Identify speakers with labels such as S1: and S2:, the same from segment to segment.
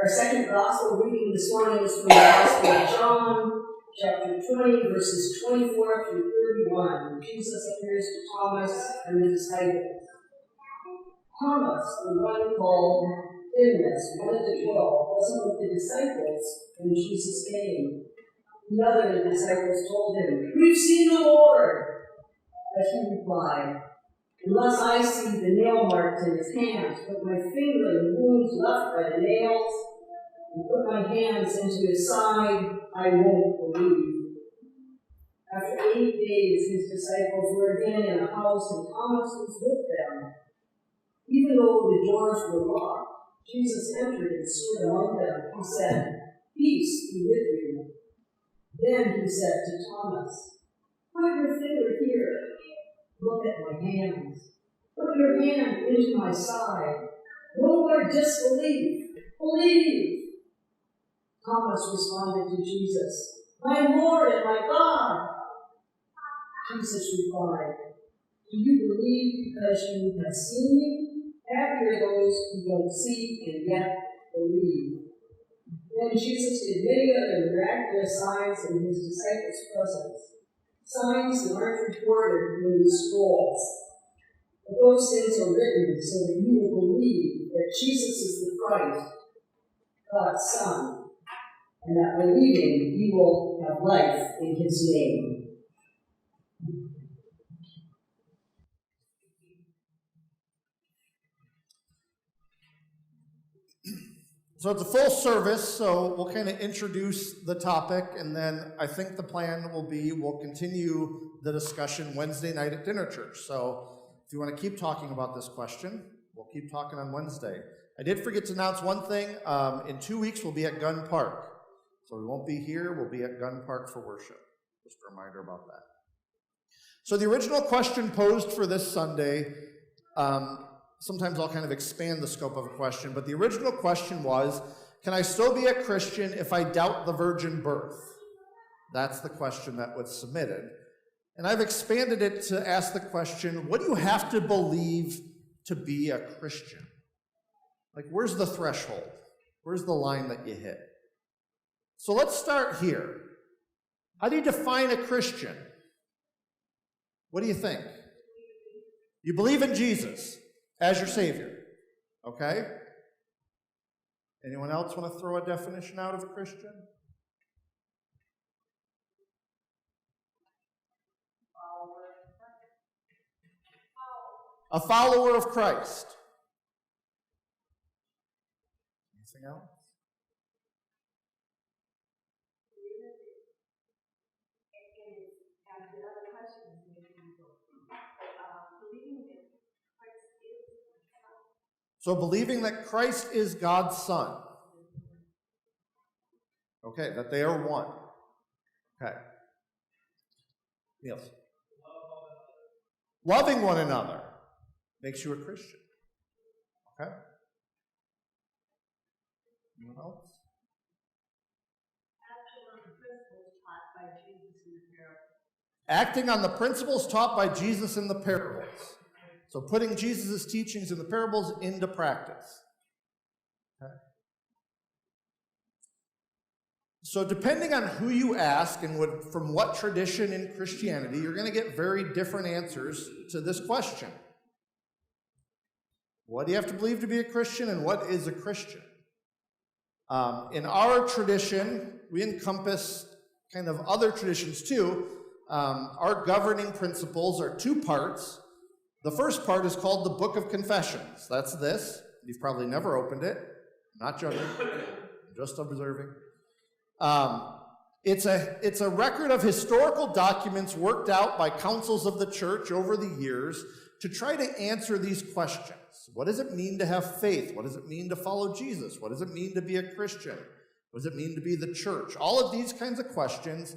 S1: Our second gospel reading this morning is from the Gospel of John, chapter 20, verses 24 through 31. Jesus appears to Thomas and the disciples. Thomas, the one called Didymus, one of the 12, wasn't with the disciples when Jesus came. Another disciples told him, "We've seen the Lord." But he replied, "Unless I see the nail marks in his hands, put my finger in the wounds left by the nails, and put my hands into his side, I won't believe." After 8 days, his disciples were again in a house, and Thomas was with them. Even though the doors were locked, Jesus entered and stood among them. He said, "Peace be with you." Then he said to Thomas, "Put your finger here. Look at my hands. Put your hand into my side. No more disbelief. Believe." Thomas responded to Jesus, "My Lord and my God." Jesus replied, "Do you believe because you have seen me? Happy are those who don't see and yet believe." Then Jesus did many other miraculous signs in his disciples' presence, signs that aren't recorded in these scrolls. But those things are written so that you will believe that Jesus is the Christ, God's Son, and that believing you will have life in his name.
S2: So it's a full service, so we'll kind of introduce the topic, and then I think the plan will be we'll continue the discussion Wednesday night at dinner church. So if you want to keep talking about this question, we'll keep talking on Wednesday. I did forget to announce one thing. In 2 weeks, we'll be at Gunn Park. So we won't be here. We'll be at Gunn Park for worship. Just a reminder about that. So the original question posed for this Sunday, sometimes I'll kind of expand the scope of a question, but the original question was, can I still be a Christian if I doubt the virgin birth? That's the question that was submitted. And I've expanded it to ask the question, what do you have to believe to be a Christian? Like, where's the threshold? Where's the line that you hit? So let's start here. How do you define a Christian? What do you think? You believe in Jesus as your Savior, okay? Anyone else want to throw a definition out of a Christian? A follower of Christ. Anything else? So believing that Christ is God's Son. Okay, that they are one. Okay. Yes. Loving one another makes you a Christian. Okay? Anyone else? Acting on the principles taught by Jesus in the parables. So putting Jesus' teachings in the parables into practice. Okay. So depending on who you ask and from what tradition in Christianity, you're going to get very different answers to this question. What do you have to believe to be a Christian, and what is a Christian? In our tradition, we encompass kind of other traditions too. Our governing principles are two parts. The first part is called the Book of Confessions. That's this. You've probably never opened it. I'm not judging. I'm just observing. It's a record of historical documents worked out by councils of the church over the years to try to answer these questions. What does it mean to have faith? What does it mean to follow Jesus? What does it mean to be a Christian? What does it mean to be the church? All of these kinds of questions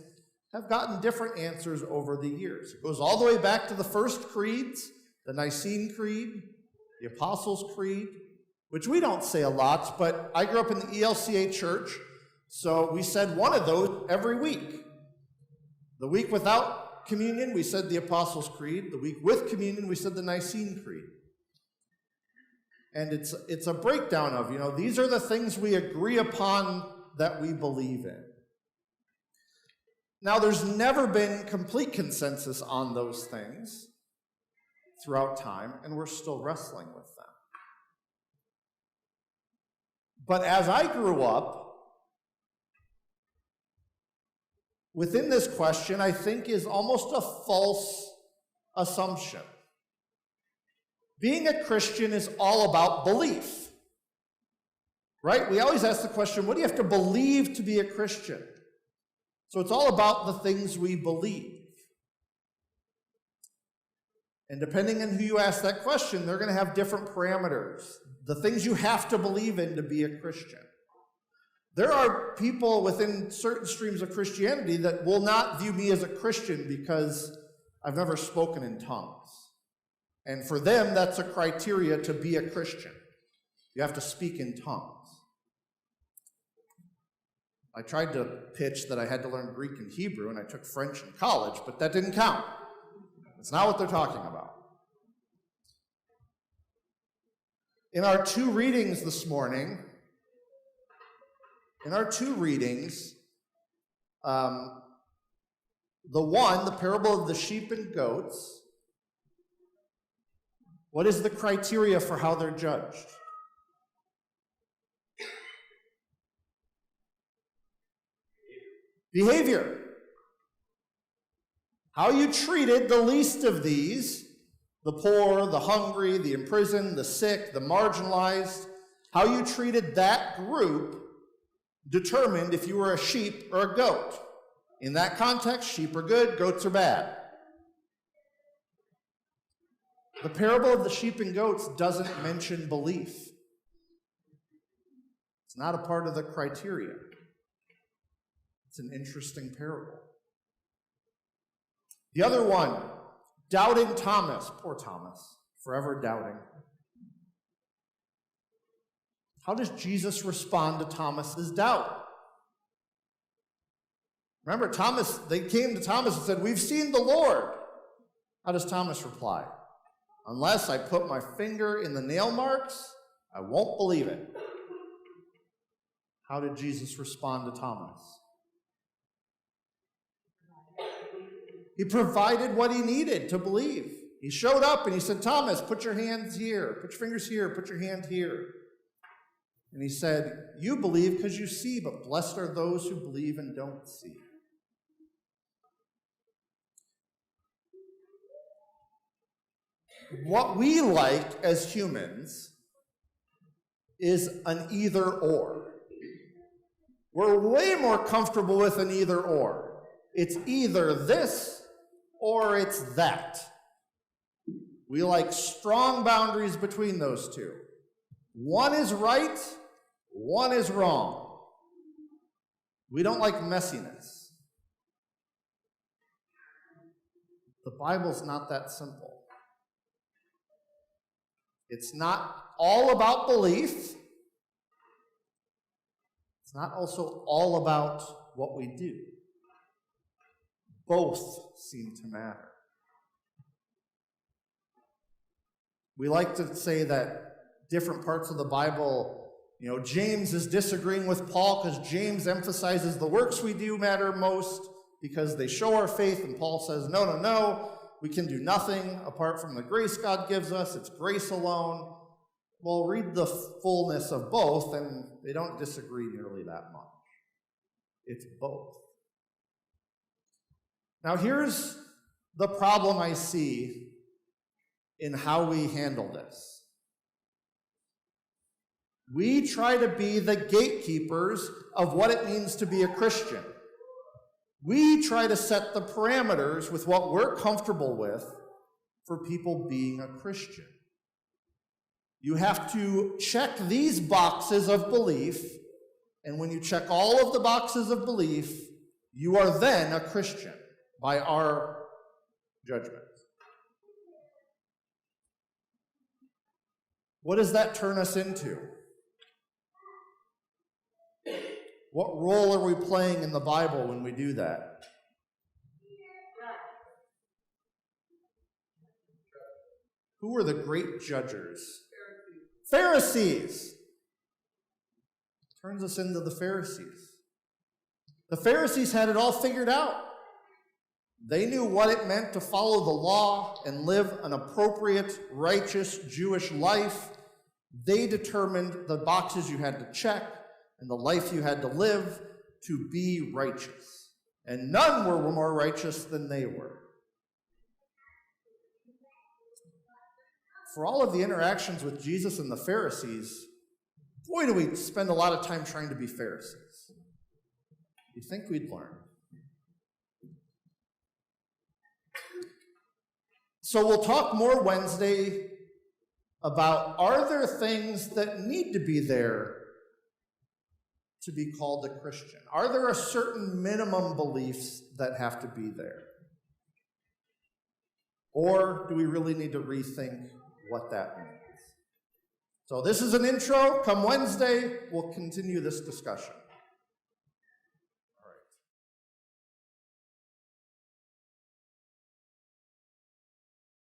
S2: have gotten different answers over the years. It goes all the way back to the first creeds, the Nicene Creed, the Apostles' Creed, which we don't say a lot, but I grew up in the ELCA church, so we said one of those every week. The week without communion, we said the Apostles' Creed. The week with communion, we said the Nicene Creed. And it's a breakdown of, these are the things we agree upon that we believe in. Now, there's never been complete consensus on those things throughout time, and we're still wrestling with them. But as I grew up, within this question, I think is almost a false assumption. Being a Christian is all about belief, right? We always ask the question, what do you have to believe to be a Christian? So it's all about the things we believe. And depending on who you ask that question, they're going to have different parameters. The things you have to believe in to be a Christian. There are people within certain streams of Christianity that will not view me as a Christian because I've never spoken in tongues. And for them, that's a criteria to be a Christian. You have to speak in tongues. I tried to pitch that I had to learn Greek and Hebrew, and I took French in college, but that didn't count. That's not what they're talking about. In our two readings this morning, the parable of the sheep and goats, what is the criteria for how they're judged? Behavior. How you treated the least of these, the poor, the hungry, the imprisoned, the sick, the marginalized, how you treated that group determined if you were a sheep or a goat. In that context, sheep are good, goats are bad. The parable of the sheep and goats doesn't mention belief. It's not a part of the criteria. It's an interesting parable. The other one, doubting Thomas. Poor Thomas, forever doubting. How does Jesus respond to Thomas's doubt? Remember, they came to Thomas and said, "We've seen the Lord." How does Thomas reply? "Unless I put my finger in the nail marks, I won't believe it." How did Jesus respond to Thomas? He provided what he needed to believe. He showed up and he said, "Thomas, put your hands here, put your fingers here, put your hand here." And he said, "You believe because you see, but blessed are those who believe and don't see." What we like as humans is an either or. We're way more comfortable with an either or. It's either this or it's that. We like strong boundaries between those two. One is right, one is wrong. We don't like messiness. The Bible's not that simple. It's not all about belief. It's not also all about what we do. Both seem to matter. We like to say that different parts of the Bible, James is disagreeing with Paul because James emphasizes the works we do matter most because they show our faith, and Paul says, no, we can do nothing apart from the grace God gives us. It's grace alone. Well, read the fullness of both, and they don't disagree nearly that much. It's both. Now, here's the problem I see in how we handle this. We try to be the gatekeepers of what it means to be a Christian. We try to set the parameters with what we're comfortable with for people being a Christian. You have to check these boxes of belief, and when you check all of the boxes of belief, you are then a Christian by our judgment. What does that turn us into? What role are we playing in the Bible when we do that? Who were the great judges? Pharisees. Turns us into the Pharisees. The Pharisees had it all figured out. They knew what it meant to follow the law and live an appropriate, righteous Jewish life. They determined the boxes you had to check and the life you had to live to be righteous. And none were more righteous than they were. For all of the interactions with Jesus and the Pharisees, boy, do we spend a lot of time trying to be Pharisees. You think we'd learn? So we'll talk more Wednesday about, are there things that need to be there to be called a Christian? Are there a certain minimum beliefs that have to be there? Or do we really need to rethink what that means? So this is an intro. Come Wednesday, we'll continue this discussion.